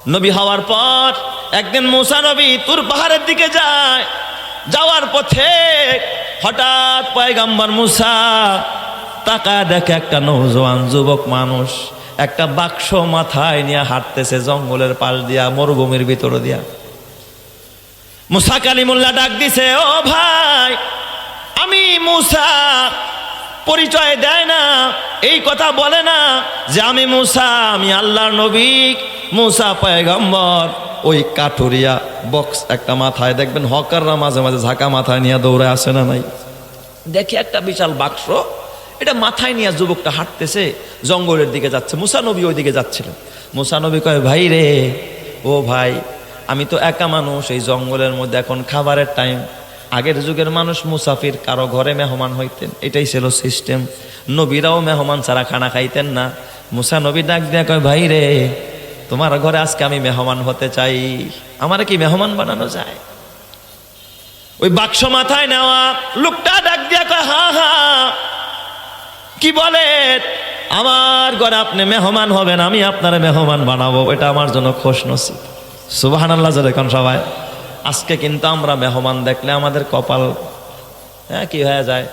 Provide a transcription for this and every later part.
নবী হওয়ার পর একদিন মুসা নবী তুর পাহাড়ের দিকে যায়। যাওয়ার পথে হঠাৎ পয়গম্বর মুসা তাকায় দেখে একটা নওজোয়ান যুবক মানুষ একটা বাক্স মাথায় নিয়ে হাঁটতেছে জঙ্গলের পাশ দিয়া, মরুভূমির ভিতর দিয়া। মুসা কালিমুল্লাহ ডাক দিছে, ও ভাই, আমি মুসা। পরিচয় দেয় না, এই কথা বলে না যে আমি মুসা, আমি আল্লাহর নবী মুসা পয়গম্বর। ওই কাঠুরিয়া বক্স একটা মাথায়, দেখবেন হকাররা মাঝে মাঝে ঝাঁকা মাথায় নিয়ে দৌড়ে আসে না নাই, দেখে একটা বিশাল বাক্স, এটা মাথায় নিয়ে যুবকটা হাঁটতেছে, জঙ্গলের দিকে যাচ্ছে। মুসা নবী ওই দিকে যাচ্ছিলেন। মুসা নবী কয়, ভাই রে, ও ভাই, আমি তো একা মানুষ এই জঙ্গলের মধ্যে, এখন খাবারের টাইম। আগের যুগের মানুষ মুসাফির, কারো ঘরে মেহমান হইতেন, এটাই ছিল সিস্টেম। নবীরাও মেহমান ছাড়া খানা খাইতেন না। মুসা নবী ডাক দিয়া কয়, ভাই রে, তোমার ঘরে আজকে আমি মেহমান হতে চাই, আমার কি মেহমান বানানো যায়? ওই বাক্স মাথায় নেওয়া লোকটা ডাক দিয়া কয়, হা হা, কি বলে, আমার ঘরে আপনি মেহমান হবেন, আমি আপনার মেহমান বানাবো, এটা আমার জন্য খুশনসিব। সুবহানাল্লাহ জোরে কোন সবাই। আজকে কিন্তু আমরা মেহমান দেখলে আমাদের কপাল কি হয়ে যায়,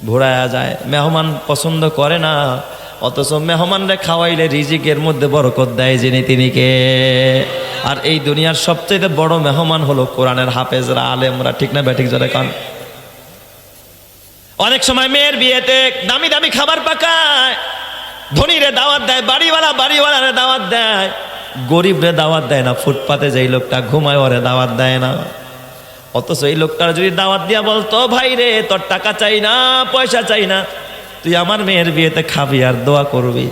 ঘোরায়া যায়। মেহমান পছন্দ করে না, অথচ মেহমানরা খাওয়াইলে রিজিকের মধ্যে বরকত দেয় যিনি, তিনি কে? আর এই দুনিয়ার সবচেয়ে বড় মেহমান হলো কোরআনের হাফেজরা, আলেমরা, ঠিক না ব্যাঠিক জোরে কোন? অনেক সময় মেয়ের বিয়েতে দামি দামি খাবার পাকায়, ধনীরে দাওয়াত দেয়, বাড়িওয়ালারে দাওয়াত দেয়, গরিবরে দাওয়াত দেয় না। ফুটপাতে যেই লোকটা ঘুমায় ওরে দাওয়াত দেয় না। অথচ এই লোকটার যদি দাওয়াত দিয়া বলতো, ভাই রে, তোর টাকা চাই না, পয়সা চাই না, তুই আমার মেয়ের বিয়েতে খাবি আর দোয়া করবি,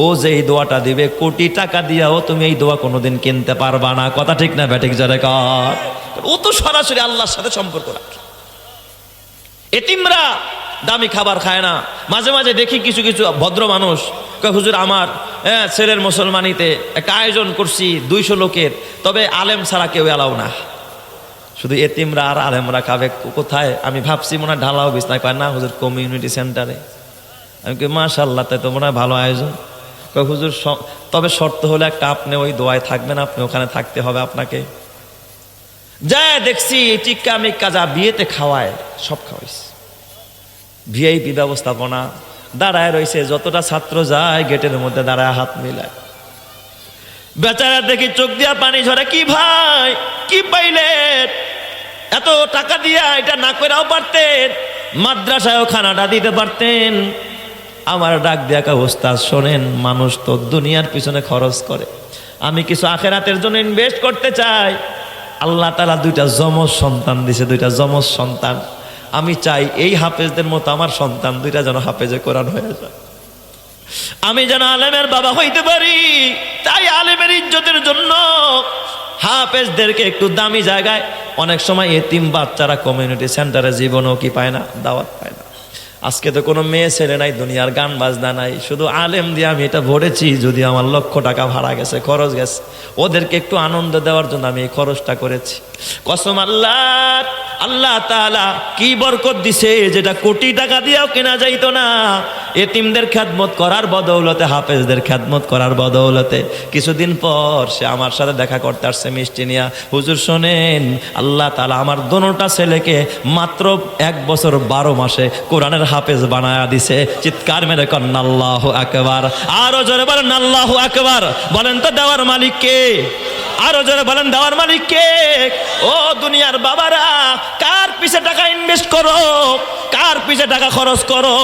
ও যে এই দোয়াটা দিবে, কোটি টাকা দিয়াও তুমি এই দোয়া কোনোদিন কিনতে পারবা না। কথা ঠিক না ব্যাঠিক জোরে কর? ও তো সরাসরি আল্লাহর সাথে সম্পর্ক রাখে। এতিমরা দামি খাবার খায় না। মাঝে মাঝে দেখি কিছু কিছু ভদ্র মানুষ কয়, হুজুর, আমার ছেলের মুসলমানিতে একটা আয়োজন করছি 200 লোকের, তবে আলেম ছাড়া কেউ এলাও না, শুধু এতিমরা আর আলেমরা খাবে। কোথায়? আমি ভাবছি মনে হয় ঢালাও বিছনায়। কয় না হুজুর, কমিউনিটি সেন্টারে। আমি কি, মাশাআল্লাহ, তাই তো মনে হয় ভালো আয়োজন। কয় হুজুর, তবে শর্ত হলে একটা, আপনি ওই দোয়ায় থাকবেন, আপনি ওখানে থাকতে হবে আপনাকে। যায় দেখছি টিক্কা মিক্কা যা বিয়েতে খাওয়ায় সব খাওয়াইছে, ভিআইপি ব্যবস্থাপনা, দাঁড়ায় রয়েছে, যতটা ছাত্র যায় গেটের মধ্যে দাঁড়ায় হাত মিলায়। বেচারা দেখি চোখ দিয়া পানি ঝরে, কি ভাই, কি পাইলেন? এত টাকা দিয়া এটা না করেও পারতেন, মাদ্রাসায়ও খানাটা দিতে পারতেন। আমার ডাক দিয়া কা, ওস্তাদ শোনেন, মানুষ তো দুনিয়ার পিছনে খরচ করে, আমি কিছু আখেরাতের জন্য ইনভেস্ট করতে চাই। আল্লাহ তাআলা 2টা যমজ সন্তান দিছে, 2টা যমজ সন্তান। আমি চাই এই হাফেজদের মতো আমার সন্তান 2টা যেন হাফেজে কোরআন হয়ে যায়, আমি যেন আলেমের বাবা হইতে পারি। তাই আলেমের ইজ্জতের জন্য হাফেজদেরকে একটু দামি জায়গায়, অনেক সময় এতিম বাচ্চারা কমিউনিটি সেন্টারে জীবনও কি পায় না, দাওয়াত পায় না। আজকে তো কোনো মেয়ে ছেলে নাই, দুনিয়ার গান বাজনা নাই, শুধু আলেম দিয়ে আমি এটা ভরেছি। যদি আমার লক্ষ টাকা ভাড়া গেছে, খরচ গেছে, ওদেরকে একটু আনন্দ দেওয়ার জন্য আমি এই খরচটা করেছি। কসম আল্লাহ, আল্লাহ তাআলা কি বরকত দিছে, যেটা কোটি টাকা দিয়েও কেনা যাইতো না। এতিমদের খেদমত করার বদৌলতে, হাফেজদের খেদমত করার বদৌলতে কিছুদিন পর সে আমার সাথে দেখা করতে আসছে মিষ্টি নিয়া। হুজুর শোনেন, আল্লাহ তাআলা আমার দোনোটা ছেলেকে মাত্র 1 বছর 12 মাসে কোরআনের হাফেজ বানায়া দিছে। চিৎকার মেরে কন্যা আল্লাহু আকবার। আরো জোরে বলেন আল্লাহু আকবার। বলেন তো দেওয়ার মালিক কে? আরো জোরে বলেন দেওয়ার মালিক কে? ও দুনিয়ার বাবারা, কার পিছে টাকা ইনভেস্ট করো, কার পিছে টাকা খরচ করো?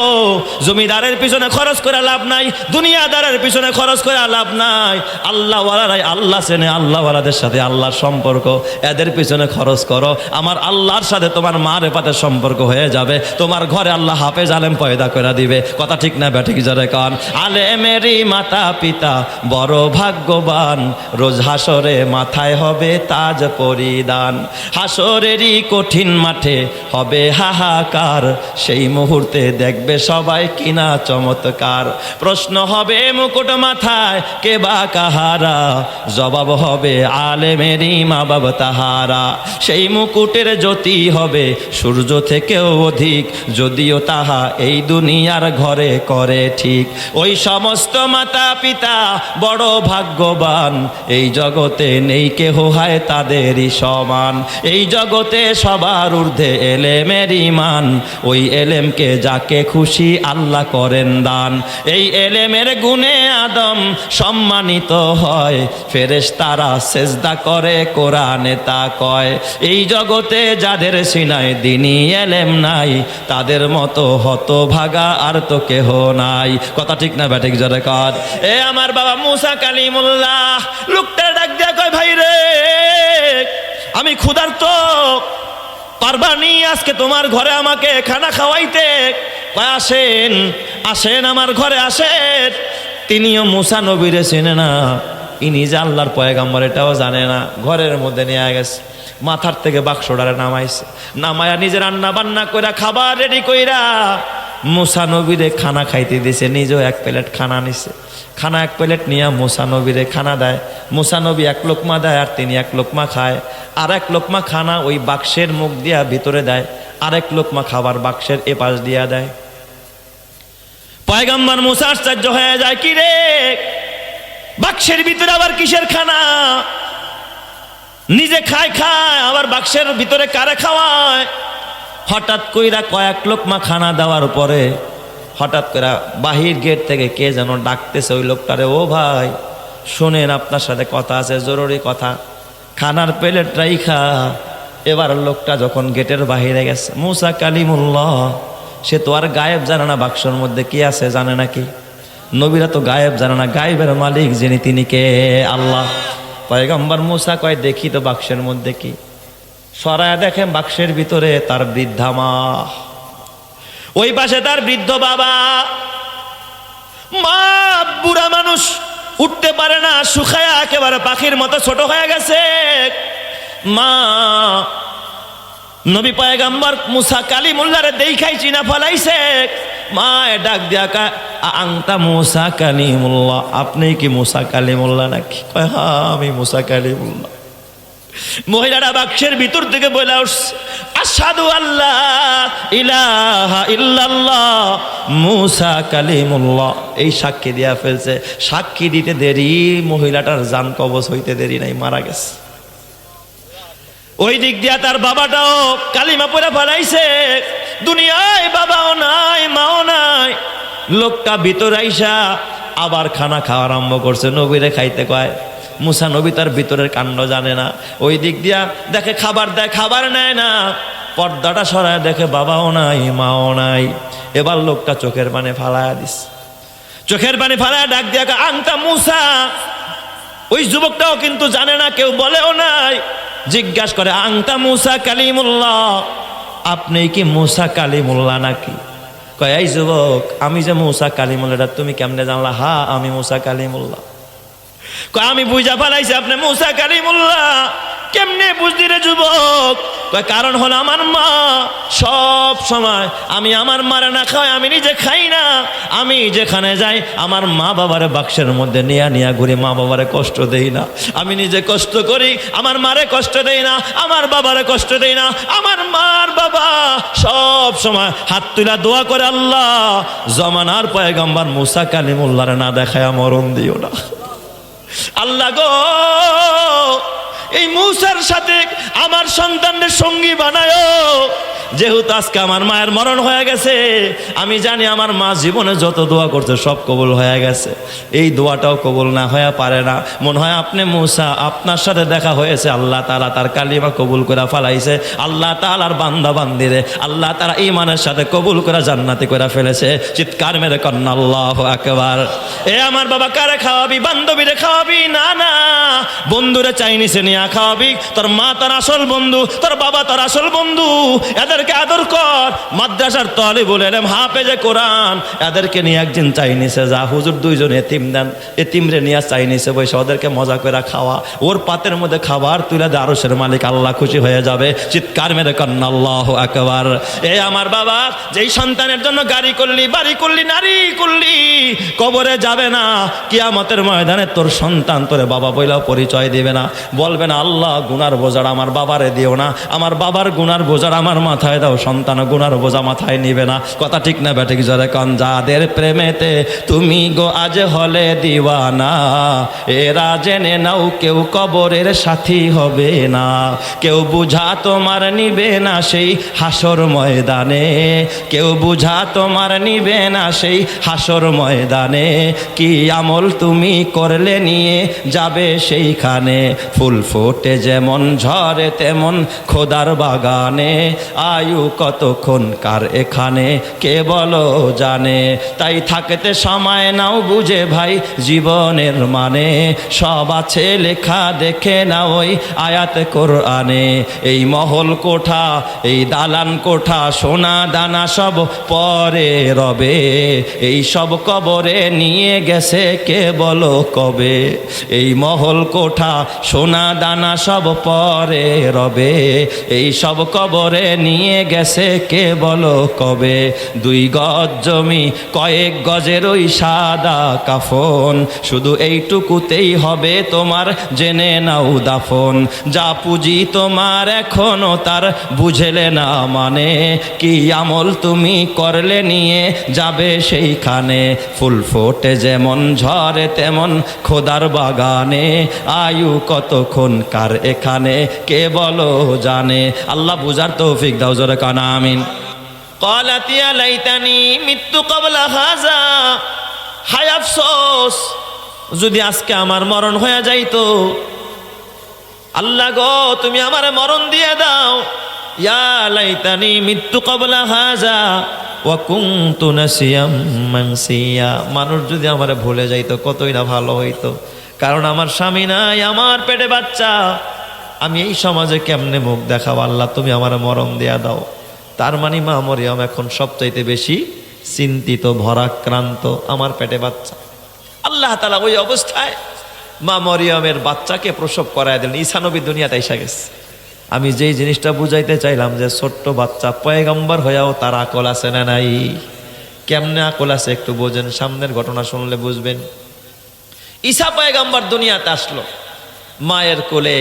জমিদারের পিছনে খরচ করে লাভ নাই, দুনিয়াদারের পিছনে খরচ করে লাভ নাই। আল্লাহওয়ালারাই আল্লাহ চেনে, আল্লাহওয়ালাদের সাথে আল্লাহর সম্পর্ক, এদের পিছনে খরচ করো। আমার আল্লাহর সাথে তোমার মারেফাতের সম্পর্ক হয়ে যাবে, তোমার ঘরে আল্লাহ হাফেজ আলেম পয়দা করে দিবে। কথা ঠিক না ব্যাঠিক জোরে কান? আলেমেরই মাতা পিতা বড় ভাগ্যবান, রোজ হাসরে মাথায় হবে তাজ পরিধান। হাসরেরই কঠিন মাঠে হবে হাহাকার, সেই মুহূর্তে দেখবে সবাই কিনা চমৎকার। প্রশ্ন হবে মুকুট মাথায় কে বা কাহারা, জবাব হবে আলেমেরই মা বাবা তাহারা। সেই মুকুটের জ্যোতি হবে সূর্য থেকেও অধিক, যদিও তাহা এই দুনিয়ার ঘরে করে ঠিক। ওই সমস্ত মাতা পিতা বড় ভাগ্যবান, এই জগতে নেই কেহ হয় তাদেরই সমান। এই জগতে সবার ঊর্ধ্বে এলেমের ঈমান, ওই এলেমকে যাকে খুশি আল্লাহ করেন দান। এই এলেমের গুণে আদম সম্মানিত হয়, ফেরেশতারা সেজদা করে কোরআনে তা কয়। এই জগতে যাদের সিনায় দ্বীনি এলেম নাই, তাদের মতো হতভাগা আর তো কেহ নাই। কথা ঠিক না ব্যাঠিক জোরে কর। এ আমার বাবা মুসা কালিমুল্লাহ লোকটা ডাক দিয়া কয়, ভাই রে আমি ক্ষুধার্ত, পারবানি আজকে তোমার ঘরে আমাকে খানা খাওয়াইতে? কয় আসেন আসেন আমার ঘরে আসেন। তিনিও মুসা নবীরে চেনে না, ইনি যে আল্লাহর পয়গাম্বর এটাও জানে না। ঘরের মধ্যে নিয়ে গেছে, মাথার থেকে বাক্সটারে নামাইছে, নামায়া নিজে রান্না বান্না কইরা খাবার রেডি কইরা মুসা নবীরে খানা খাইতে দিছে। নিজেও এক প্লেট খানা নিছে, খানা এক প্লেট নিয়ে মুসা নবীরে খানা দেয়। মুসা নবী এক লোকমা দেয় আর তিনি এক লোকমা খায়। আর এক লোকমা খানা ওই বাক্সের মুখ দিয়া ভিতরে দেয়, আরেক লোকমা খাবার বাক্সের এপাশ দিয়া দেয়। পয়গাম্বর মুসা আশ্চর্য হয়ে যায়, কি রে বাক্সের ভিতরে আবার কিসের খানা? নিজে খায় খায় আবার বাক্সের ভিতরে কারে খাওয়ায়? হঠাৎ কইরা কয়েক লোকমা খানা দেওয়ার পরে হঠাৎ করে বাহির গেট থেকে কে যেন ডাকতেছে ওই লোকটারে, ও ভাই শোনেন আপনার সাথে কথা আছে, জরুরি কথা। খানার প্লেট রাইখা এবার লোকটা যখন গেটের বাহিরে গেছে, মুসা কালিমুল্লাহ সে তো আর গায়েব জানে না বাক্সর মধ্যে কি আছে, জানে নাকি? নবীরা তো গায়েব জানে না, গায়েবের মালিক যিনি তিনি কে? আল্লাহ। পয়গম্বর মুসা কয় দেখি তো বাক্সের মধ্যে কি। সরায়া দেখেন বাক্সের ভিতরে তার বৃদ্ধা মা, ওই পাশে তার বৃদ্ধ বাবা। মা বুড়া মানুষ, উঠতে পারে না, শুকায়া একেবারে পাখির মতো ছোট হয়ে গেছে। মা নবী পয়গম্বর মুসা কালিমুল্লাহরে দেখাই চিনা ফলাইছে। মা ডাক দিয়া কয়, আংতা মুসা কালিমুল্লাহ, আপনি কি মুসা কালিমুল্লাহ নাকি? কয় হ্যাঁ আমি মুসা কালিমুল্লাহ। মহিলারা বাক্সের ভিতর থেকে বলে উঠছে, আশহাদু আল্লাহ ইলাহা ইল্লাল্লাহ মুসা কালিমুল্লাহ। এই সাক্ষী দিয়া ফেলছে। সাক্ষী দিতে দেরি, মহিলাটার জান কবজ হইতে দেরি নাই, মারা গেছে। ওই দিক দিয়া তার বাবাটাও কালিমা পড়ে ফেলাইছে। দুনিয়ায় বাবাও নাই মাও নাই। লোকটা ভিতর আইসা আবার খানা খাওয়া আরম্ভ করছে, নবীরে খাইতে কয়। মুসা নবী তার ভিতরের কাণ্ড জানে না। ওই দিক দিয়া দেখে খাবার দেয়, খাবার নেয় না। পর্দাটা সরায় দেখে বাবাও নাই মাও নাই। এবার লোকটা চোখের পানি ফালায়া দিস, চোখের পানি ফালায়া ডাক দিয়া আংতা মুসা। ওই যুবকটাও কিন্তু জানে না, কেউ বলেও নাই। জিজ্ঞাসা করে, আংতা মুসা কালিমুল্লাহ, আপনি কি মুসা কালিমুল্লাহ নাকি? কয় এই যুবক আমি যে মুসা কালিমুল্লাহ, তুমি কেমনে জানলা? হা আমি মুসা কালিমুল্লাহ। কয় আমি বুঝা ফেলাইছি আপনি মুসা কালিমুল্লাহ। কেমনে বুঝলি রে যুবক? কয় কারণ হলো আমার মা সব সময় আমি আমার মারে না খাই, আমি নিজে খাই না। আমি যেখানে যাই আমার মা বাবার বাক্সের মধ্যে নিয়া নিয়া ঘুরি, মা বাবারে কষ্ট দেই না। আমি নিজে কষ্ট করি, আমার মারে কষ্ট দেই না, আমার বাবারে কষ্ট দেই না। আমার মার বাবা সব সময় হাত তুলা দোয়া করে, আল্লাহ জমানার পয়গম্বর মুসা কালিমুল্লাহরে না দেখায় মরণ দিও না। আল্লাহ গো এই মুসার সাথে আমার সন্তানদের সঙ্গী বানায়। যেহেতু আজকে আমার মায়ের মরণ হয়ে গেছে, আমি জানি আমার মা জীবনে যত দোয়া করছে সব কবুল হয়ে গেছে। এই দোয়াটাও কবুল না হয়ে পারে না। মনে হয় আপনি মুসা, আপনার সাথে দেখা হয়েছে, আল্লাহ তাআলা তার কালিমা কবুল করে ফেলাইছে। আল্লাহ তাআলার বান্দা বান্দিরে আল্লাহ তাআলা ঈমানের সাথে কবুল করে জান্নাতি করে ফেলেছে। চিৎকার মেরে কন্যা আল্লাহু আকবার। এ আমার বাবা কারে খাওয়াবি? বান্ধবীরে খাওয়াবি? না না, বন্ধুরে চাইনিসে নিয়ে খাওয়াবি, তোর মা তার আসল বন্ধু, তোর বাবা তার আসল বন্ধু, এদেরকে আদর কর। মাদ্রাসার তালিবুল ইলম হাফেজে কোরআন এদেরকে নিয়ে একদিন চাইনিসে যা, হুজুর দুইজন এতিম দেন, এতিমরে নিয়ে চাইনিসে বসে ওদেরকে মজা করে খাওয়া, ওর পাতের মধ্যে খাবার তুলে দে, আরশের মালিক আল্লাহ খুশি হয়ে যাবে। চিৎকার মেরে কন্না আল্লাহু আকবার। এ আমার বাবা, যেই সন্তানের জন্য গাড়ি করলি, বাড়ি করলি, নারী করলি, কবরে যাবে না, কিয়ামতের ময়দানে তোর সন্তান তোরে বাবা বইলাও পরিচয় দিবে না, বলবে না আল্লাহ গুনার বোঝার আমার বাবারে দিও না, আমার বাবার গুনার বোঝার আমার মাথায় দাও, সন্তান গুনার বোঝা মাথায় নিবে না। কথা ঠিক না বেঠিক জোরে কন। যাদের প্রেমেতে তুমি গো আজ হলে দিওয়ানা, এরা জেনে নাও কেউ কবরের সাথী হবে না, কেউ বুঝা তোমার নিবে না সেই হাসর ময়দানে, কেউ বুঝা তোমার নিবে না সেই হাসর ময়দানে, কি আমল তুমি করলে নিয়ে যাবে সেইখানে, ফুল ফোটে যেমন ঝরে তেমন খোদার বাগানে, আয়ু কতক্ষণ কার এখানে কে বলো জানে, তাই থাকতে সময় নাও বুঝে ভাই জীবনের মানে, সব আছে লেখা দেখে না ওই আয়াত কোরআনে, এই মহল কোঠা এই দালান কোঠা সোনা দানা সব পরে রবে, এই সব কবরে নিয়ে গেছে কে বলো কবে, এই মহল কোঠা সোনা দানা সব পরে রবে, এই সব কবরে নিয়ে গেছে কে বলো কবে, 2 গজ জমি কয়েক গজের ওই সাদা কাফন, শুধু এইটুকুতেই হবে তোমার জেনে নাও দাফন, যা পুঁজি তোমার এখনো তার বুঝলে না মানে, কি আমল তুমি করলে নিয়ে যাবে সেইখানে, ফুল ফোটে যেমন ঝরে তেমন খোদার বাগানে, আয়ু কতক্ষণ কার এখানে কে বলো জানে। আল্লাহ বুঝার তৌফিক দাও, জোরে কানা আমিন। قالت يا ليتني مت قبل هذا, হায় আফসোস যদি আজকে আমার মরণ হয়ে যাইতো, আল্লাহ গো তুমি আমার মরণ দিয়ে দাও, ইয়া লাইতানি মিত্তু ক্বাবলা হাযা ওয়া কুনতু নাসিয়াম মানসিয়া, মানুষ যদি আমারে ভুলে যাইতো কতই না ভালো হইতো, কারণ আমার স্বামী নাই, আমার পেটে বাচ্চা, আমি এই সমাজে কেমনে মুখ দেখাবো, আল্লাহ তুমি আমার মরণ দিয়া দাও। তার মানে মা মরিয়ম এখন সবচাইতে বেশি চিন্তিত, ভরাক্রান্ত, আমার পেটে বাচ্চা। আল্লাহ তাআলা ওই অবস্থায় মা মরিয়মের বাচ্চাকে প্রসব করায় দিলেন। ঈসা নবী দুনিয়াতে এসে গেছে। আমি যেই জিনিসটা বুঝাইতে চাইলাম যে ছোট্ট বাচ্চা পয়গম্বর হয়েও তার আকল আছে না নাই, কেমনে আকল আছে একটু বোঝেন, সামনের ঘটনা শুনলে বুঝবেন। ঈসা পয়গম্বর দুনিয়াতে আসলো মায়ের কোলে,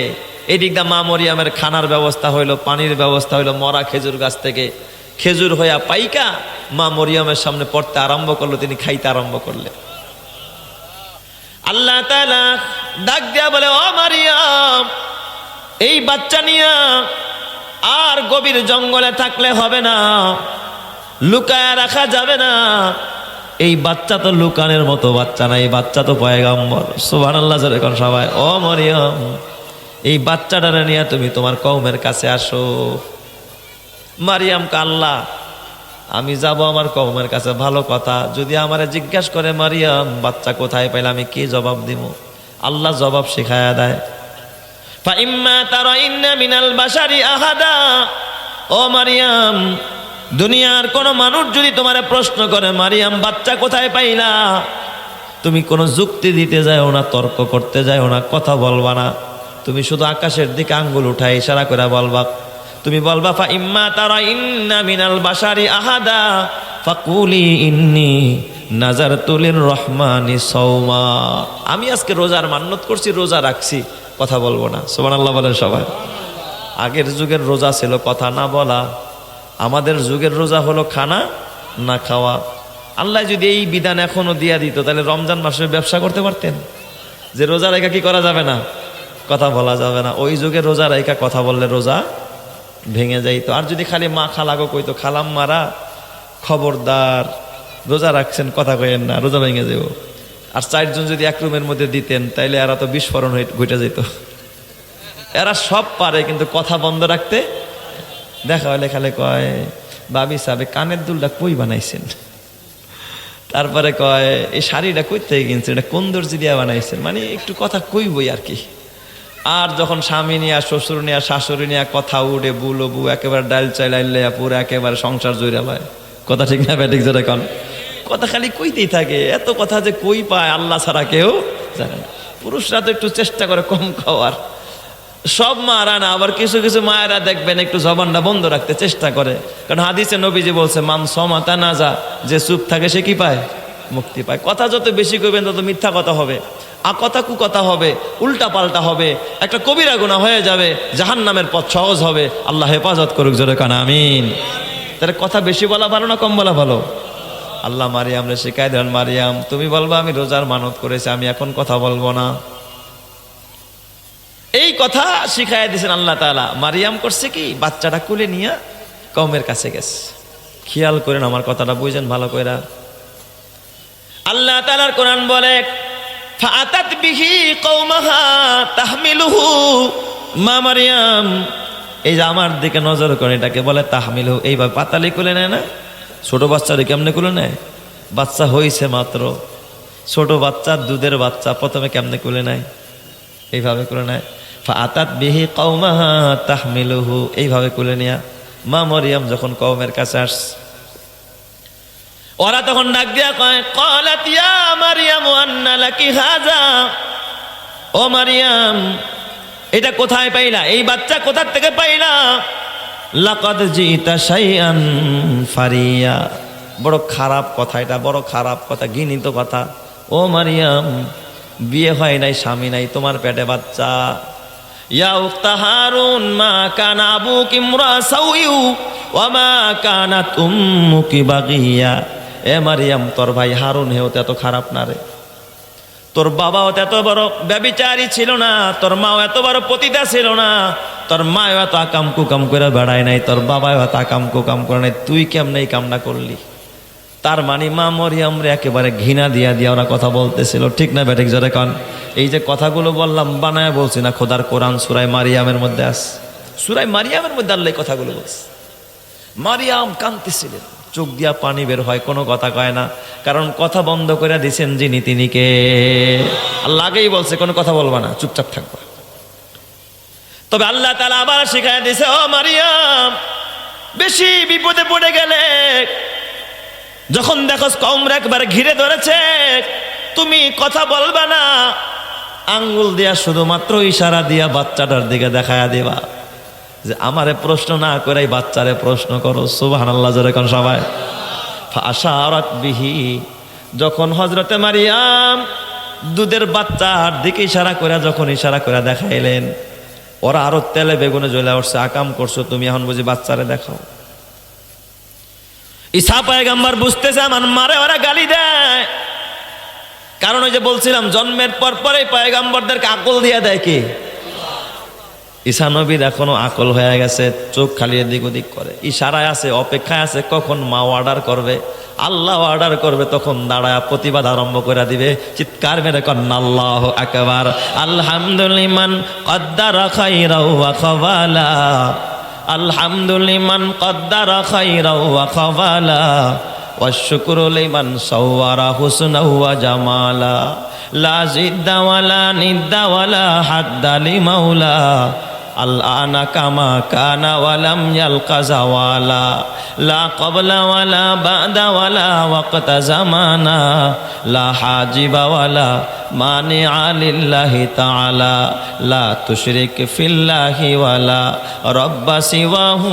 এদিক দা মা মরিয়মের খানার ব্যবস্থা হইলো, পানির ব্যবস্থা হইলো, মরা খেজুর গাছ থেকে খেজুর হইয়া পাইকা মা মরিয়মের সামনে পড়তে আরম্ভ করলো, তিনি খাইতে আরম্ভ করলেন। আল্লাহ তাআলা ডাক দিয়া বলে, ও মারিয়াম, এই বাচ্চা নিয়া আর গভীর জঙ্গলে থাকলে হবে না, লুকায়া রাখা যাবে না, এই বাচ্চা তো লুকানের মতো বাচ্চা না, এই বাচ্চা তো পয়গম্বর। সুবহানাল্লাহ জোরে কোন সবাই। ও মারিয়াম, এই বাচ্চাটারে নিয়ে তুমি তোমার কওমের কাছে আসো। মারিয়াম আল্লাহ আমি যাব আমার কওমের কাছে, ভালো কথা, যদি আমারে জিজ্ঞাসা করে মারিয়াম বাচ্চা কোথায় পাইলে আমি কি জবাব দিব? আল্লাহ জবাব শিখায়া দেয়, ফাইম্মা তারাইন্না মিনাল বাশারি আহাদা, ও মারিয়াম দুনিয়ার কোন মানুষ যদি তোমারে প্রশ্ন করে মারিয়াম বাচ্চা কোথায় পাইলা, তুমি কোনো যুক্তি দিতে যাও না, তর্ক করতে যাও না, কথা বলবা না, তুমি শুধু আকাশের দিকে আঙ্গুল উঠায় ইশারা করে বলবা, তুমি বলবা ফাইম্মা তারাইন্না মিনাল বাশারি আহাদা ফাকুলি ইন্নী নাযারতু লির-রহমানি সাওমা, আমি আজকে রোজার মান্নত করছি, রোজা রাখছি, কথা বলবো না। সুবহানাল্লাহ বলেন সবাই। আগের যুগের রোজা ছিল কথা না বলা, আমাদের যুগের রোজা হলো খানা না খাওয়া। আল্লাহ যদি এই বিধান এখনো দিয়া দিত তাহলে রমজান মাসে ব্যবসা করতে পারতেন, যে রোজা রেখা কি করা যাবে না, কথা বলা যাবে না। ওই যুগে রোজা রেখা কথা বললে রোজা ভেঙে যাইতো। আর যদি খালি মা খালাগো কইতো, খালাম মারা খবরদার রোজা রাখছেন কথা কইেন না, রোজা ভেঙে যাব। আর 4 জন যদি এক রুমের মধ্যে দিতেন তাইলে এরা তো বিস্ফোরণ ঘটে যেত। এরা সব পারে কিন্তু কথা বন্ধ রাখতে, দেখা হলে খালে কয় ভাবি সাহেব কানের দুলটা কই বানাইছেন, তারপরে কয় এই শাড়িটা কই থেকে কিনছেন, এটা কোন দর্জি দিয়া বানাইছেন, মানে একটু কথা কইবই আর কি। আর যখন স্বামী নিয়া শ্বশুর নিয়া শাশুড়ি নিয়া কথা উঠে বুলবু একেবারে ডাইল চাইলাইলে পুরো একেবারে সংসার জুড়ে লয়। কথা ঠিক না ব্যাটিক জোরে কন? কথা খালি কইতেই থাকে, এত কথা যে কই পায় আল্লাহ ছাড়া কেউ জানে না। পুরুষরা তো একটু চেষ্টা করে কম খাওয়ার, সব মারা না, আবার কিছু কিছু মায়েরা দেখবেন একটু জবানটা বন্ধ রাখতে চেষ্টা করে। কারণ হাদিসে নবীজি বলছে মান সমাতা না যা, যে চুপ থাকে সে কি পায়? মুক্তি পায়। কথা যত বেশি করবেন তত মিথ্যা কথা হবে, কথা কুকথা হবে, উল্টা পাল্টা হবে, একটা কবিরা গুনাহ হয়ে যাবে, জাহান্নামের পথ সহজ হবে। আল্লাহ হেফাজত করুক, জোরে কান আমিন। তাহলে কথা বেশি বলা ভালো না কম বলা ভালো? আল্লাহ মারিয়াম রে শিখাই দেন, মারিয়াম তুমি বলবা আমি রোজার মানত করেছি, আমি এখন কথা বলবো না। এই কথা শিখাই দিয়েছেন আল্লাহ তাআলা। মারিয়াম করছে কি, বাচ্চাটা কুলে নিয়ে কওমের কাছে গেছে। খেয়াল করেন আমার কথাটা, বুঝেন ভালো করে। আল্লাহ তাআলার কোরআন বলে ফাআতাত বিহি কওমাহা তাহমিলুহু, মা মারিয়াম এই যে আমার দিকে নজর করে, এটাকে বলে তাহমিলুহু। এইভাবে পাতালি কুলে নেয় না, ছোট বাচ্চারে কেমনে কুলে নেয়? বাচ্চা হইছে মাত্র, ছোট বাচ্চা দুধের বাচ্চা প্রথমে কেমনে কুলে নেয়? এইভাবে কুলে নেয়। ফাআতাত বিহি কওমাহা তাহমিলুহু, এইভাবে কুলে নেয়া। মা মারিয়াম যখন কওমের কাছে আসছে, ওরা তখন ডাক দিয়া কয় ক্বালাত ইয়া মারিয়াম আন্না লাকি হাযা, ও মারিয়াম এটা কোথায় পাইলা? এই বাচ্চা কোথা থেকে পাইলা? লাকাদ জিতা শাইআন ফারিয়া, বড় খারাপ কথা, এটা বড় খারাপ কথা, ঘৃণিত কথা। ও মারিয়াম বিয়ে হয় নাই, স্বামী নাই, তোমার পেটে বাচ্চা। ইয়া উখতা হারুন মা কানা আবুকি ইমরা সাউইউ ওয়া মা কানাত উম্মুকি বাগিয়া, এ মারিয়াম তোর ভাই হারুন হেও এত খারাপ না রে, তোর বাবাও এত বড় ব্যভিচারী ছিল না, তোর মাও এত বড় পতিতা ছিল না, তোর মাও এত আকাম কুকাম করে বেড়ায় নাই, তোর বাবাও এত আকাম কুকাম করে নাই, তুই কেমনে এই কামটা করলি? তার মানে মা মরিয়ম রে একেবারে ঘৃণা দিয়া দিয়া ওরা কথা বলতেছিল, ঠিক না ব্যাটিক জোরে কন? এই যে কথাগুলো বললাম বানায় বলছি না, খোদার কোরআন সূরা মারিয়ামের মধ্যে আছে, সূরা মারিয়ামের মধ্যে আল্লাহ কথাগুলো বলছে। মারিয়াম কাঁদতেছিলেন, চোখ দিয়া পানি বের হয়, কোনো কথা কয় না, কারণ কথা বন্ধ করে দিছেন যিনি তিনি কে? আল্লাহ আগেই বলছে কোনো কথা বলবা না, চুপচাপ থাকবা। তবে আল্লাহ তাআলা আবার শিখায় দিছে, ও মারিয়াম বেশি বিপদে পড়ে গেলে, যখন দেখো কওমরা একবার ঘিরে ধরেছে, তুমি কথা বলবা না, আঙ্গুল দিয়া শুধুমাত্র ইশারা দিয়া বাচ্চাটার দিকে দেখায়া দিবা যে আমারে প্রশ্ন না করে বাচ্চারে প্রশ্ন করো। সুবহানাল্লাহ জোরে কোন সবাই? ফাআশারাত বিহি, যখন হযরতে মারিয়াম দুধের বাচ্চার দিকে ইশারা করে, যখন ইশারা করে দেখাইলেন, ওরা আরো তেলে বেগুনে জ্বলে উঠছে, আকাম করছো তুমি, এখন বুঝি বাচ্চারে দেখাও। ঈসা পয়গম্বর বুঝতেছে আমার মারে ওরা গালি দেয়, কারণ ওই যে বলছিলাম জন্মের পর পরে পয়গম্বরদেরকে আকল দিয়ে দেয় কি? ঈসা নবীর এখনো আকল হয়ে গেছে, চোখ খালি এদিক ওদিক করে, ইশারায় আছে, অপেক্ষায় আছে কখন মা অর্ডার করবে, আল্লাহ অর্ডার করবে, তখন দাঁড়ায় প্রতিবাদ আরম্ভ করে দিবে, চিৎকার মেরে কন্না আল্লাহু আকবার। আলহামদুলিমান কদ্দারা খাইরাও ওয়া খাওয়ালা, আলহামদুলিমান কদ্দারা খাইরাও ওয়া খাওয়ালা, ওয়াশ-শুকরু লিমান সাওয়ারা হুসনাও ওয়া জামালা, লা জিদ্দা ওয়ালা নিদ্দা ওয়ালা হাদ্দা লিমাওলা, আল-আনা কামা কানা ওয়ালাম ইয়ালকা জাওয়ালা, লা ক্বাবলা ওয়ালা বা'দা ওয়ালা ওয়াক্তা জামানা, লা হাজিবা ওয়ালা মানিআ লিল্লাহি তাআলা, লা তুশরিক ফিল্লাহি ওয়ালা রাব্বা সিওয়াহু,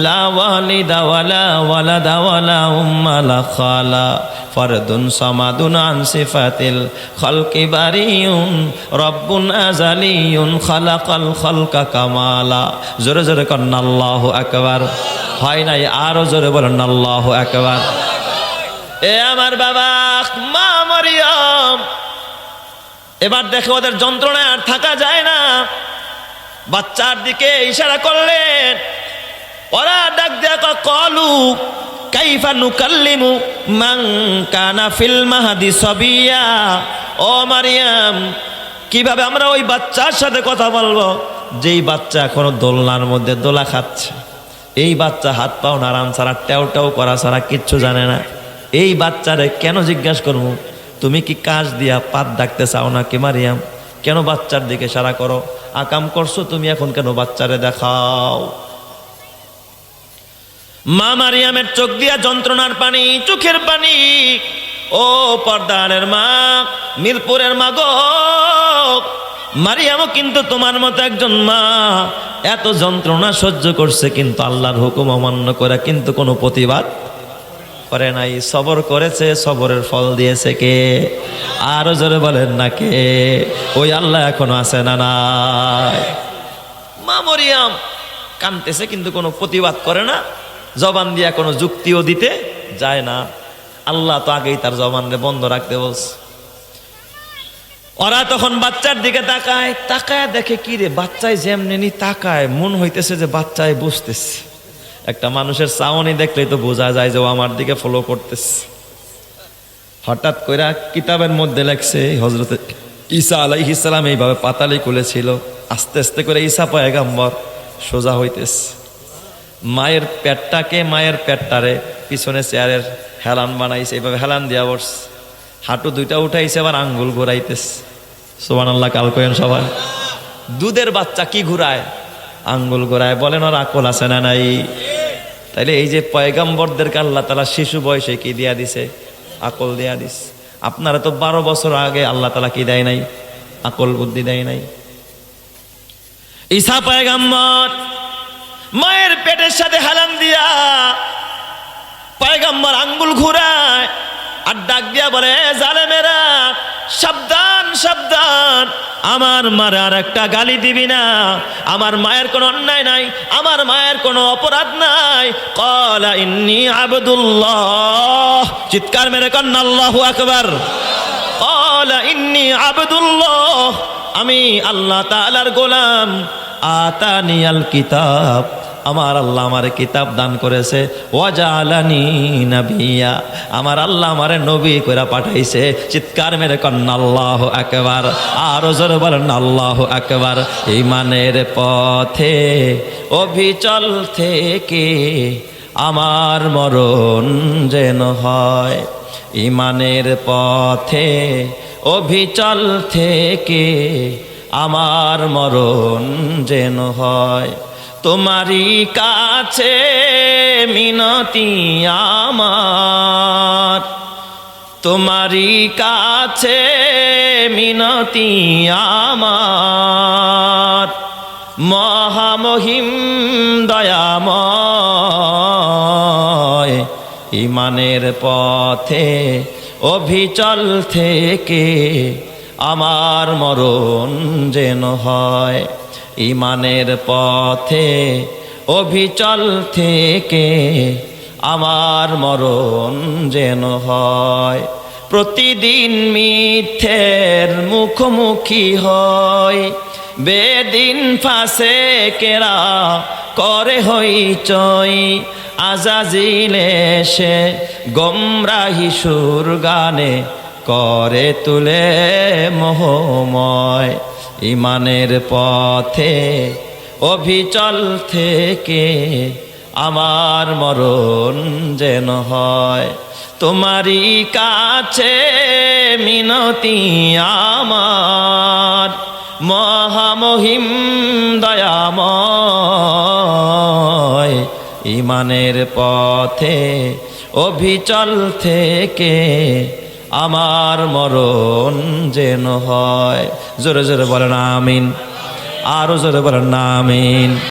লা ওয়ালিদা ওয়ালা ওয়ালাদা ওয়ালা উম্মা লা খালা, ফরদুন সামাদুন আন সিফাতিল খালকি বারিউন, রব্বুন আযালিয়ুন খালাকাল খালকা কামালা। জোরে জোরে কন্না আল্লাহু আকবার। হয় নাই, আরো জোরে বলেন আল্লাহু আকবার। এ আমার বাবা মা মারিয়াম, এবার দেখো ওদের যন্ত্রণায় আর থাকা যায় না, বাচ্চার দিকে ইশারা করলেন, ওরা ডাক দেয়া কলু কাইফা নুকাল্লিমু মান কানা ফিল মাহদি সাবিয়া, ও মারিয়াম কিভাবে আমরা ওই বাচ্চার সাথে কথা বলবো যেই বাচ্চা এখনো দোলনার মধ্যে দোলা খাচ্ছে, এই বাচ্চা হাত পাও নাড়ান ছাড়া, টেও টেও করা ছাড়া কিচ্ছু জানে না, এই বাচ্চারে কেন জিজ্ঞাসা করবো তুমি কি কাজ দিয়া পাত ডাকতে চাও নাকি মারিয়াম? কেন বাচ্চার দিকে ইশারা করো? আকাম করছো তুমি, এখন কেন বাচ্চারে দেখাও? মা মারিয়ামের চোখ দিয়া যন্ত্রণার পানি, চোখের পানি। ও পর্দারের মা, মিরপুরের মা গো, মারিয়ামও কিন্তু তোমার মতো একজন মা, এত যন্ত্রণা সহ্য করছে, কিন্তু আল্লাহর হুকুম অমান্য করে কিন্তু কোনো প্রতিবাদ করে নাই, সবর করেছে। সবরের ফল দিয়েছে কে? আরো জোরে বলেন না কে? ওই আল্লাহ এখনো আছে না নাই? মা মরিয়াম কাঁদতেছে কিন্তু কোনো প্রতিবাদ করে না, জবান দিয়া কোনো যুক্তিও দিতে যায় না। আল্লাহ তো আগেই তার জবানরে বন্ধ রাখতে বলছে। ওরা তখন বাচ্চার দিকে তাকায়, তাকায় দেখে কি রে, বাচ্চায় যেমনি তাকায় মন হইতেছে যে বাচ্চায় বুঝতেছে। একটা মানুষের চাওনি দেখলেই তো বোঝা যায় যে ও আমার দিকে ফলো করতেছে। হঠাৎ করে কিতাবের মধ্যে লেখছে হযরত ঈসা আলাইহিস সালাম এইভাবে পাতালি খুলেছিল, আস্তে আস্তে করে ঈসা পয়গম্বর সোজা হইতেছে। মায়ের পেটটারে পিছনে চেয়ারের হেলান বানাইছে, এইভাবে হেলান দিয়া বসছে, হাঁটু দুইটা উঠাইছে, আবার আঙ্গুল ঘুরাইতেছে। সুবহানাল্লাহ, কাল কয়েন সবাই। দুধের বাচ্চা কি ঘুরায়? আঙ্গুল ঘুরায়। বলেন ওর আকল আছে না নাই? তাইলে এই যে পয়গম্বরদেরকে আল্লাহ তাআলা শিশু বয়সে কি দিয়া দিছে? আকল দিয়া দিস। আপনারা তো 12 বছর আগে আল্লাহ তাআলা কি দেয় নাই? আকল বুদ্ধি দেয় নাই? ঈসা পয়গম্বর মায়ের পেটের সাথে হেলান দিয়া পয়গম্বর আঙ্গুল ঘুরায় আর ডাক দিয়া বলে, জালেমেরা সাবধান সাবধান, আমার মার আর একটা গালি দিবি না। আমার মায়ের কোনো অন্যায় নাই, আমার মায়ের কোনো অপরাধ নাই। ক্বালা ইন্নী আবদুল্লাহ, চিৎকার মেরে কন্না আল্লাহু আকবার। ক্বালা ইন্নী আবদুল্লাহ, আমি আল্লাহ তাআলার গোলাম। আতানিয়াল কিতাব, আমার আল্লাহ আমারে কিতাব দান করেছে। ওয়াজালানি নাবিয়া, আমার আল্লাহ আমারে নবী কইরা পাঠাইছে। চিৎকার মেরে কন্না আল্লাহু আকবার। আরো জোরে বলেন আল্লাহু আকবার। ঈমানের পথে অবিচল থেকে আমার মরণ যেন হয়, ঈমানের পথে অবিচল থেকে আমার মরণ যেন হয়। তোমারই কাছে মিনতি আমার, তোমারই কাছে মিনতি আমার, মহামহিম দয়াময়। ঈমানের পথে অবিচল থেকে আমার মরণ যেন হয়, ঈমানের পথে অবিচল থেকে আমার মরণ যেন হয়। প্রতিদিন মিথ্যের মুখোমুখি হয়, বেদিন ফাঁসে কেরা করে হইচই। আজাজিল এসে গোমরাহি সুর গানে করে তুলে মোহময়। ঈমানের পথে অবিচল থেকে আমার মরণ যেন হয়, তোমারই কাছে মিনতি আমার, মহামহিম দয়াময়। ঈমানের পথে অবিচল থেকে আমার মরণ যেন হয়। জোরে জোরে বলেন আমিন, আরো জোরে বলেন আমিন।